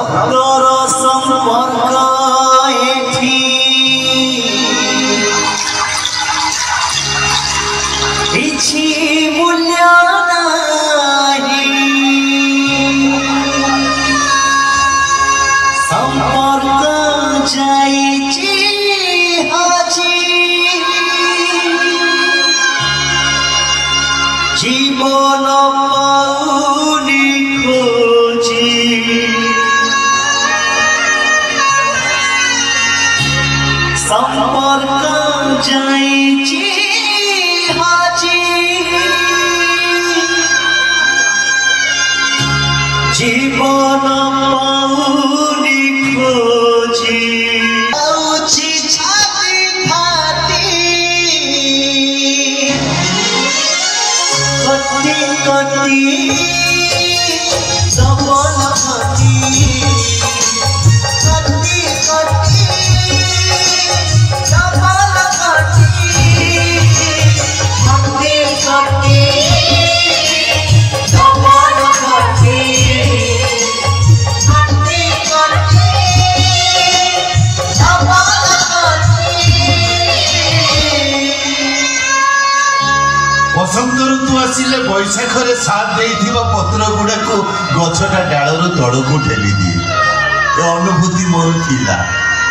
भक्तर संपर्क एठी किछि मूल्य नाही संपर्क जाइछि हाजी जीवन पाउनी खोजी संपर्क जाइछि हाजी जीवन पाउनी खोजी आउछि छाती फाटी कटी कटी सबल कटी कटी कटी सबल कटी कटी कटी सबल कटी कटी कटी सबल कटी। बसंत ऋतु आसिले बैशाख रे साथ देइथिबा पत्र गुडा को गछटा डाळर तळकु ठेली दिए ए अनुभूति मोर थिला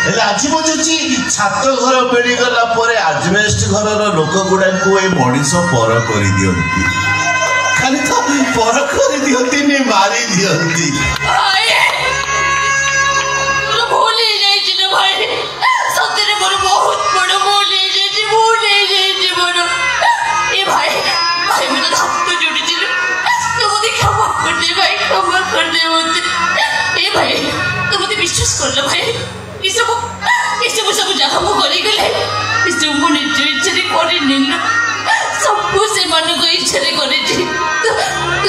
एले आज बुझुची छात घर बेड़ी गला परे आजबेस्ट घरर लोक गुडा को ए मणिस पर करि दियंती खाली तो पर करि दियंती ने मारी दियंती भूल ही जाई छी भाई सतरे मोर बहुत बड़ भूल ही जाई छी मोर ए भाई भाई मेरा हाथ तो जोड़ी छी तो मुझे क्षमा कर दे भाई क्षमा कर दे मुझे ए भाई तो मुझे विश्वास कर ले भाई ये सब जगह मु करी गले ये सब मु निज इच्छा रे करी नेल सब से मन को इच्छा रे करी छी तो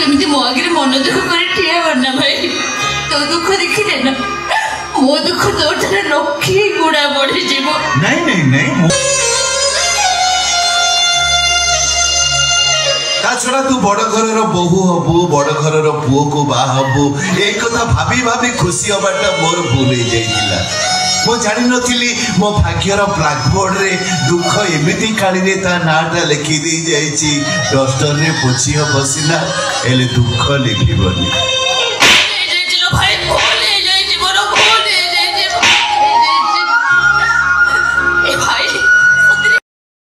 एमिति मो आगे मन दुख करी ठिया बना भाई तो दुख देखि ना मो दुख तो तने लखी गुड़ा बढ़ी जीवो नहीं ता छड़ा तू बड़ घर बहु हबु बड़ घर पुओ को बा हबु ए कथा भाभी भाभी खुशी हबाटा मोर भूल ही जाइतिला मो जानि नथिली मो भाग्यर ब्लैकबोर्ड रे दुख एमिति काली रे ता नाटा लिखि दी जाइछि डस्टर रे पोछी हो बसिना एले दुख लिखिबनी।